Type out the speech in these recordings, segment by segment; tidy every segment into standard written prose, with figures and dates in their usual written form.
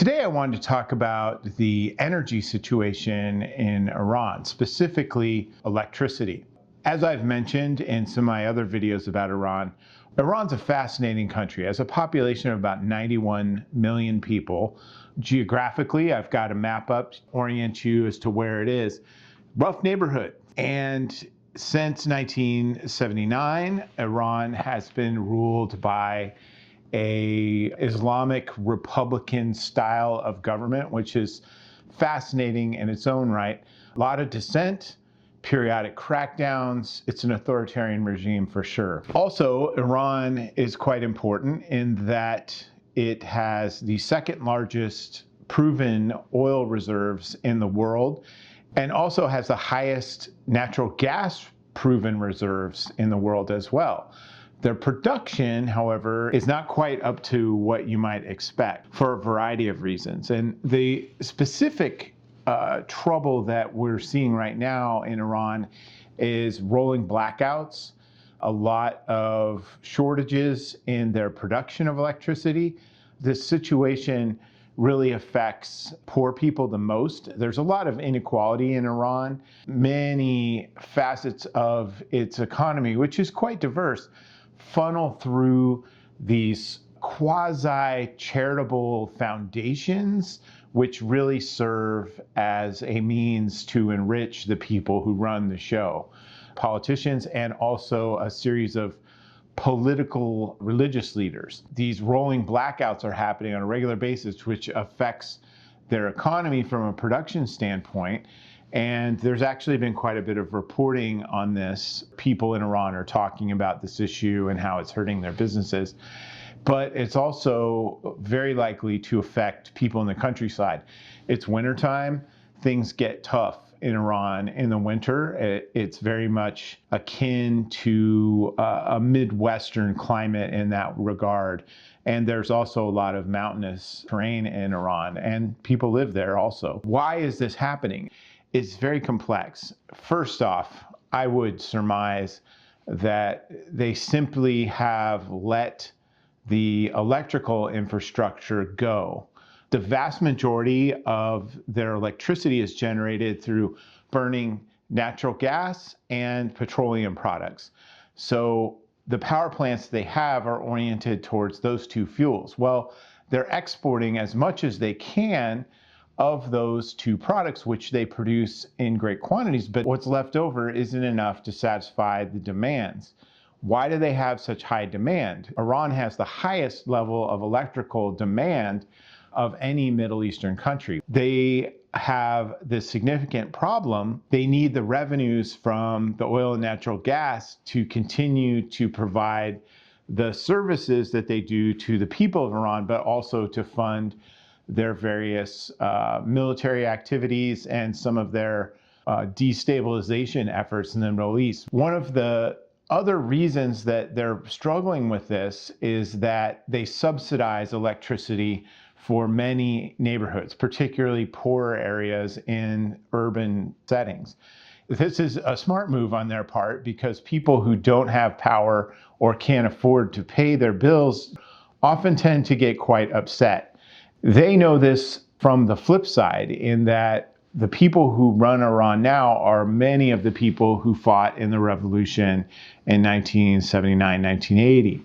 Today I wanted to talk about the energy situation in Iran, specifically electricity. As I've mentioned in some of my other videos about Iran, Iran's a fascinating country. It has a population of about 91 million people. Geographically, I've got a map up to orient you as to where it is. Rough neighborhood. And since 1979, Iran has been ruled by a Islamic Republican style of government, which is fascinating in its own right. A lot of dissent, periodic crackdowns. It's an authoritarian regime for sure. Also, Iran is quite important in that it has the second largest proven oil reserves in the world and also has the highest natural gas proven reserves in the world as well. Their production, however, is not quite up to what you might expect for a variety of reasons. And the specific trouble that we're seeing right now in Iran is rolling blackouts, a lot of shortages in their production of electricity. This situation really affects poor people the most. There's a lot of inequality in Iran. Many facets of its economy, which is quite diverse, funnel through these quasi-charitable foundations, which really serve as a means to enrich the people who run the show. Politicians and also a series of political religious leaders. These rolling blackouts are happening on a regular basis, which affects their economy from a production standpoint. And there's actually been quite a bit of reporting on this. People in Iran are talking about this issue and how it's hurting their businesses. But it's also very likely to affect people in the countryside. It's wintertime, things get tough in Iran in the winter. It's very much akin to a Midwestern climate in that regard. And there's also a lot of mountainous terrain in Iran, and people live there also. Why is this happening? It's very complex. First off, I would surmise that they simply have let the electrical infrastructure go. The vast majority of their electricity is generated through burning natural gas and petroleum products. So the power plants they have are oriented towards those two fuels. Well, they're exporting as much as they can of those two products, which they produce in great quantities, but what's left over isn't enough to satisfy the demands. Why do they have such high demand? Iran has the highest level of electrical demand of any Middle Eastern country. They have this significant problem. They need the revenues from the oil and natural gas to continue to provide the services that they do to the people of Iran, but also to fund their various military activities and some of their destabilization efforts in the Middle East. One of the other reasons that they're struggling with this is that they subsidize electricity for many neighborhoods, particularly poorer areas in urban settings. This is a smart move on their part because people who don't have power or can't afford to pay their bills often tend to get quite upset. They know this from the flip side in that the people who run Iran now are many of the people who fought in the revolution in 1979, 1980.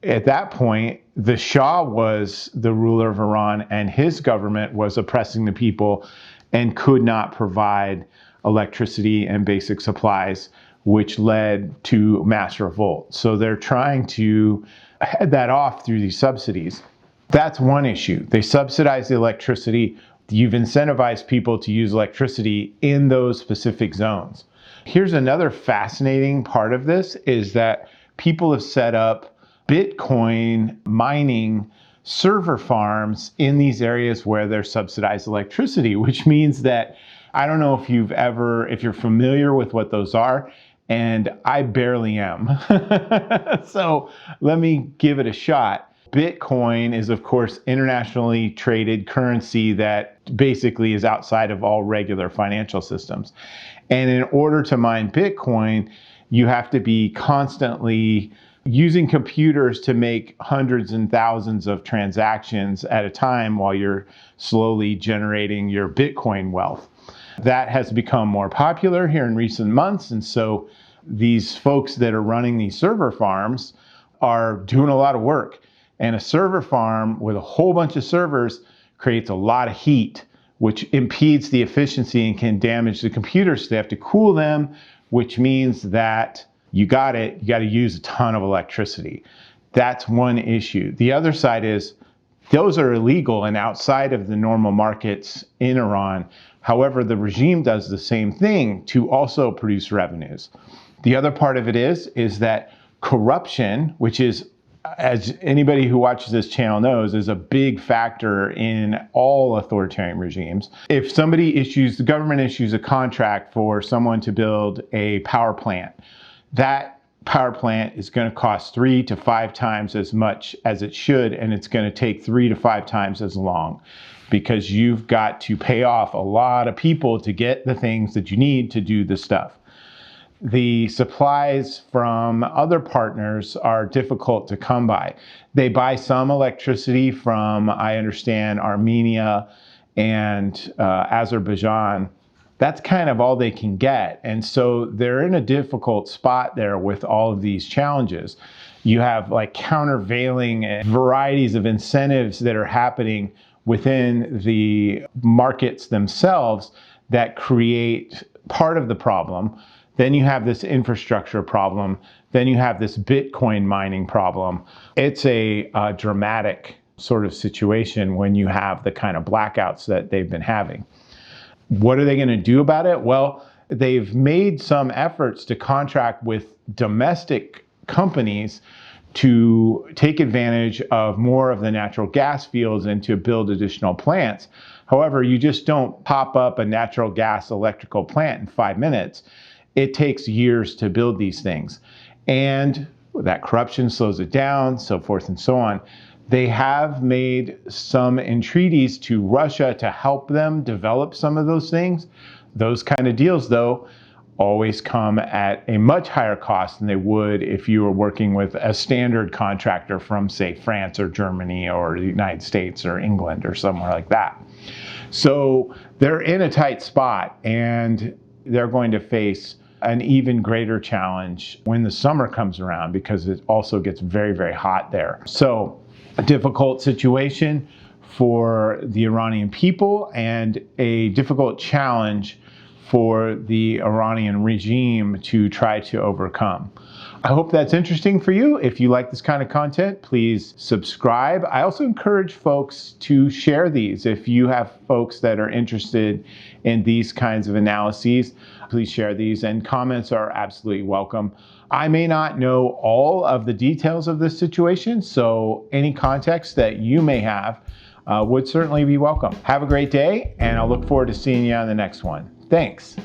At that point, the Shah was the ruler of Iran and his government was oppressing the people and could not provide electricity and basic supplies, which led to mass revolt. So they're trying to head that off through these subsidies. That's one issue. They subsidize the electricity. You've incentivized people to use electricity in those specific zones. Here's another fascinating part of this is that people have set up Bitcoin mining server farms in these areas where there's subsidized electricity, which means that I don't know if you're familiar with what those are, and I barely am. So let me give it a shot. Bitcoin is, of course, internationally traded currency that basically is outside of all regular financial systems. And in order to mine Bitcoin, you have to be constantly using computers to make hundreds and thousands of transactions at a time while you're slowly generating your Bitcoin wealth. That has become more popular here in recent months. And so these folks that are running these server farms are doing a lot of work. And a server farm with a whole bunch of servers creates a lot of heat, which impedes the efficiency and can damage the computers. So they have to cool them, which means that you got to use a ton of electricity. That's one issue. The other side is those are illegal and outside of the normal markets in Iran. However, the regime does the same thing to also produce revenues. The other part of it is that corruption, which is, as anybody who watches this channel knows, is a big factor in all authoritarian regimes. If the government issues a contract for someone to build a power plant, that power plant is going to cost 3 to 5 times as much as it should, and it's going to take 3 to 5 times as long because you've got to pay off a lot of people to get the things that you need to do the stuff. The supplies from other partners are difficult to come by. They buy some electricity from, I understand, Armenia and Azerbaijan. That's kind of all they can get. And so they're in a difficult spot there with all of these challenges. You have like countervailing varieties of incentives that are happening within the markets themselves that create part of the problem. Then you have this infrastructure problem. Then you have this Bitcoin mining problem. It's a dramatic sort of situation when you have the kind of blackouts that they've been having. What are they going to do about it? Well, they've made some efforts to contract with domestic companies to take advantage of more of the natural gas fields and to build additional plants. However, you just don't pop up a natural gas electrical plant in 5 minutes. It takes years to build these things. And that corruption slows it down, so forth and so on. They have made some entreaties to Russia to help them develop some of those things. Those kind of deals, though, always come at a much higher cost than they would if you were working with a standard contractor from, say, France or Germany or the United States or England or somewhere like that. So they're in a tight spot, and they're going to face an even greater challenge when the summer comes around because it also gets very, very hot there. So a difficult situation for the Iranian people and a difficult challenge for the Iranian regime to try to overcome. I hope that's interesting for you. If you like this kind of content, please subscribe. I also encourage folks to share these. If you have folks that are interested in these kinds of analyses, please share these, and comments are absolutely welcome. I may not know all of the details of this situation, so any context that you may have would certainly be welcome. Have a great day, and I'll look forward to seeing you on the next one. Thanks.